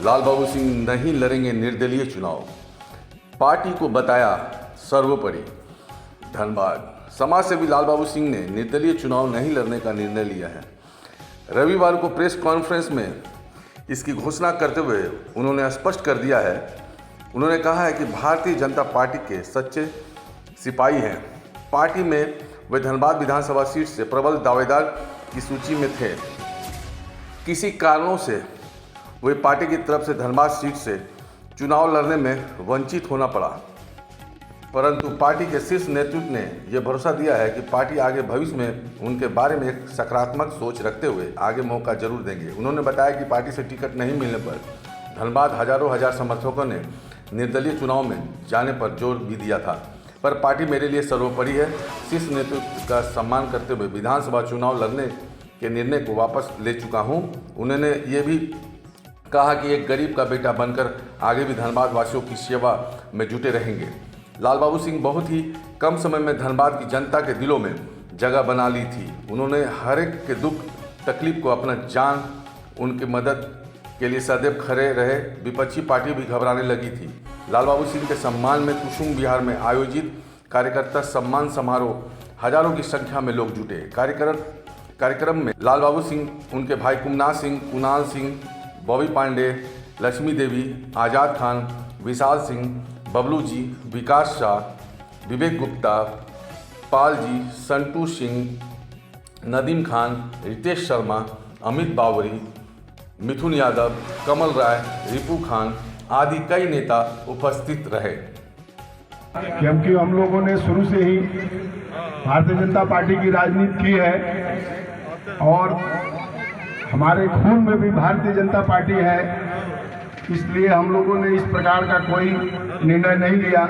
लालबाबू सिंह नहीं लड़ेंगे निर्दलीय चुनाव, पार्टी को बताया सर्वोपरि। धनबाद समाजसेवी लालबाबू सिंह ने निर्दलीय चुनाव नहीं लड़ने का निर्णय लिया है। रविवार को प्रेस कॉन्फ्रेंस में इसकी घोषणा करते हुए उन्होंने स्पष्ट कर दिया है। उन्होंने कहा है कि भारतीय जनता पार्टी के सच्चे सिपाही हैं। पार्टी में वे धनबाद विधानसभा सीट से प्रबल दावेदार की सूची में थे। किसी कारणों से वे पार्टी की तरफ से धनबाद सीट से चुनाव लड़ने में वंचित होना पड़ा, परंतु पार्टी के शीर्ष नेतृत्व ने यह भरोसा दिया है कि पार्टी आगे भविष्य में उनके बारे में एक सकारात्मक सोच रखते हुए आगे मौका जरूर देंगे। उन्होंने बताया कि पार्टी से टिकट नहीं मिलने पर धनबाद हजारों हजार समर्थकों ने निर्दलीय चुनाव में जाने पर जोर भी दिया था, पर पार्टी मेरे लिए सर्वोपरि है। शीर्ष नेतृत्व का सम्मान करते हुए विधानसभा चुनाव लड़ने के निर्णय को वापस ले चुका हूं। उन्होंने ये भी कहा कि एक गरीब का बेटा बनकर आगे भी धनबाद वासियों की सेवा में जुटे रहेंगे। लालबाबू सिंह बहुत ही कम समय में धनबाद की जनता के दिलों में जगह बना ली थी। उन्होंने हर एक के दुख तकलीफ को अपना जान उनकी मदद के लिए सदैव खड़े रहे। विपक्षी पार्टी भी घबराने लगी थी। लालबाबू सिंह के सम्मान में कुसुम विहार में आयोजित कार्यकर्ता सम्मान समारोह हजारों की संख्या में लोग जुटे। कार्यक्रम में लालबाबू सिंह, उनके भाई कुमनाथ सिंह, कुणाल सिंह, बॉबी पांडे, लक्ष्मी देवी, आज़ाद खान, विशाल सिंह, बबलू जी, विकास शाह, विवेक गुप्ता, पाल जी, संटू सिंह, नदीम खान, रितेश शर्मा, अमित बावरी, मिथुन यादव, कमल राय, रिपू खान आदि कई नेता उपस्थित रहे। क्योंकि हम लोगों ने शुरू से ही भारतीय जनता पार्टी की राजनीति की है और हमारे खून में भी भारतीय जनता पार्टी है, इसलिए हम लोगों ने इस प्रकार का कोई निर्णय नहीं लिया।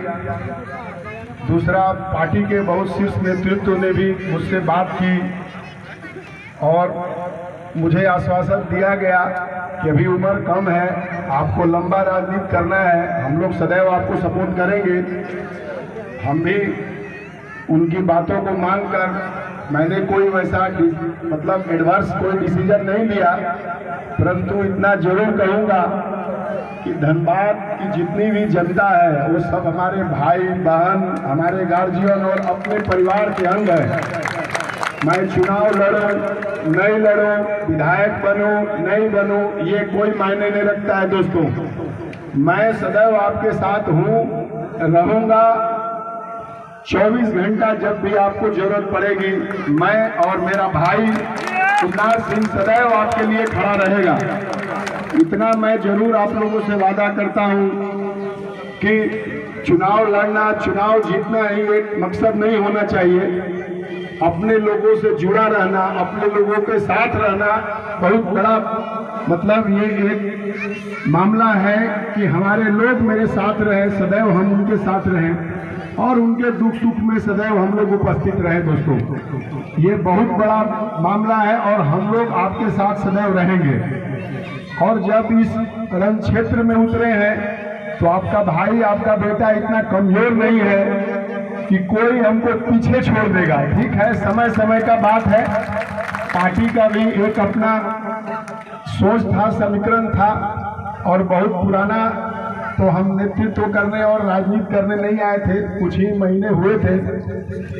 दूसरा, पार्टी के बहुत शीर्ष नेतृत्व ने भी मुझसे बात की और मुझे आश्वासन दिया गया कि अभी उम्र कम है, आपको लंबा राजनीति करना है, हम लोग सदैव आपको सपोर्ट करेंगे। हम भी उनकी बातों को मानकर मैंने कोई वैसा एडवर्स कोई डिसीजन नहीं लिया, परंतु इतना जरूर कहूँगा कि धनबाद की जितनी भी जनता है वो सब हमारे भाई बहन, हमारे गार्जियन और अपने परिवार के अंग है। मैं चुनाव लड़ूं नहीं लड़ूं, विधायक बनूं नहीं बनूं, ये कोई मायने नहीं रखता है दोस्तों। मैं सदैव आपके साथ हूं, रहूंगा। 24 घंटा जब भी आपको जरूरत पड़ेगी, मैं और मेरा भाई कुमनाथ सिंह सदैव आपके लिए खड़ा रहेगा। इतना मैं जरूर आप लोगों से वादा करता हूं कि चुनाव लड़ना, चुनाव जीतना ही एक मकसद नहीं होना चाहिए। अपने लोगों से जुड़ा रहना, अपने लोगों के साथ रहना बहुत बड़ा ये एक मामला है कि हमारे लोग मेरे साथ रहे, सदैव हम उनके साथ रहें और उनके दुख सुख में सदैव हम लोग उपस्थित रहे। दोस्तों, ये बहुत बड़ा मामला है और हम लोग आपके साथ सदैव रहेंगे। और जब इस रण क्षेत्र में उतरे हैं तो आपका भाई, आपका बेटा इतना कमजोर नहीं है कि कोई हमको पीछे छोड़ देगा। ठीक है, समय समय का बात है, पार्टी का भी एक अपना सोच था, समीकरण था और बहुत पुराना तो हम नेतृत्व करने और राजनीति करने नहीं आए थे, कुछ ही महीने हुए थे।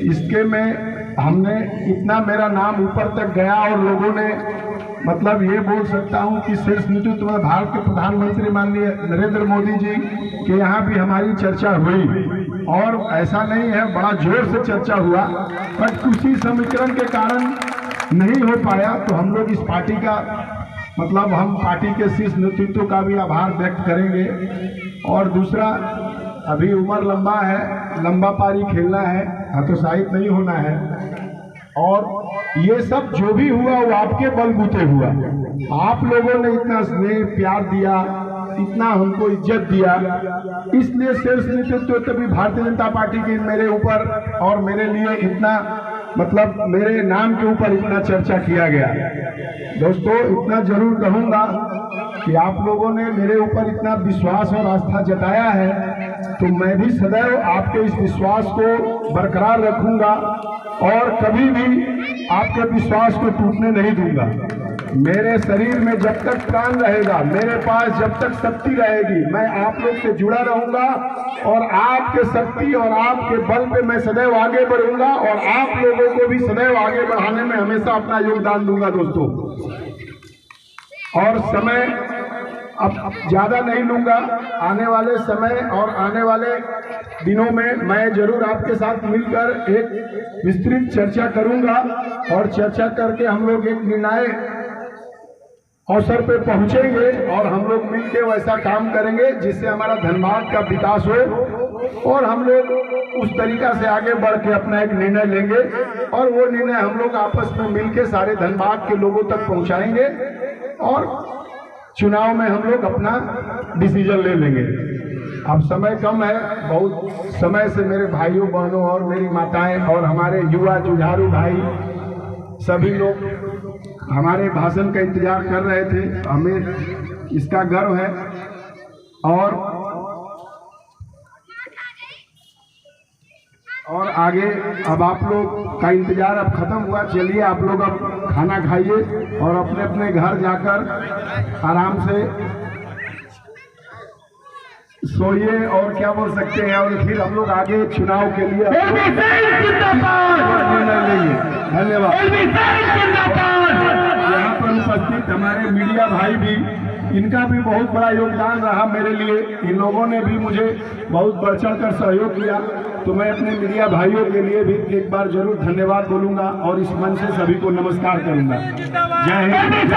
इसके में हमने इतना मेरा नाम ऊपर तक गया और लोगों ने ये बोल सकता हूं कि शीर्ष नेतृत्व में भारत के प्रधानमंत्री माननीय नरेंद्र मोदी जी के यहाँ भी हमारी चर्चा हुई और ऐसा नहीं है बड़ा जोर से चर्चा हुआ, बट उसी समीकरण के कारण नहीं हो पाया। तो हम लोग इस पार्टी का हम पार्टी के शीर्ष नेतृत्व का भी आभार व्यक्त करेंगे। और दूसरा, अभी उम्र लंबा है, लंबा पारी खेलना है, हतोत्साहित नहीं होना है। और ये सब जो भी हुआ वो आपके बलबूते हुआ। आप लोगों ने इतना स्नेह प्यार दिया, इतना हमको इज्जत दिया, इसलिए शीर्ष नेतृत्व तभी भारतीय जनता पार्टी की मेरे ऊपर और मेरे लिए इतना मेरे नाम के ऊपर इतना चर्चा किया गया। दोस्तों, इतना जरूर कहूंगा कि आप लोगों ने मेरे ऊपर इतना विश्वास और आस्था जताया है, तो मैं भी सदैव आपके इस विश्वास को बरकरार रखूंगा और कभी भी आपके विश्वास को टूटने नहीं दूंगा। मेरे शरीर में जब तक प्राण रहेगा, मेरे पास जब तक शक्ति रहेगी, मैं आप लोग से जुड़ा रहूंगा और आपके शक्ति और आपके बल पे मैं सदैव आगे बढ़ूंगा और आप लोगों को भी सदैव आगे बढ़ाने में हमेशा अपना योगदान दूंगा दोस्तों। और समय अब ज्यादा नहीं लूंगा। आने वाले समय और आने वाले दिनों में मैं जरूर आपके साथ मिलकर एक विस्तृत चर्चा करूंगा और चर्चा करके हम लोग एक निर्णायक अवसर पे पहुंचेंगे और हम लोग मिलके वैसा काम करेंगे जिससे हमारा धनबाद का विकास हो और हम लोग उस तरीका से आगे बढ़ के अपना एक निर्णय लेंगे और वो निर्णय हम लोग आपस में मिलके सारे धनबाद के लोगों तक पहुंचाएंगे और चुनाव में हम लोग अपना डिसीजन ले लेंगे। अब समय कम है, बहुत समय से मेरे भाइयों बहनों और मेरी माताएं और हमारे युवा जुझारू भाई सभी लोग हमारे भाषण का इंतजार कर रहे थे। हमें इसका गर्व है और आगे अब आप लोग का इंतजार अब खत्म हुआ। चलिए आप लोग अब खाना खाइए और अपने अपने घर जाकर आराम से सोइए और क्या बोल सकते हैं और फिर हम लोग आगे चुनाव के लिए निर्णय लेंगे। धन्यवाद। यहाँ पर उपस्थित हमारे मीडिया भाई भी, इनका भी बहुत बड़ा योगदान रहा मेरे लिए। इन लोगों ने भी मुझे बहुत बढ़ चढ़ कर सहयोग किया, तो मैं अपने मीडिया भाइयों के लिए भी एक बार जरूर धन्यवाद बोलूंगा और इस मंच से सभी को नमस्कार करूंगा। जय हिंद।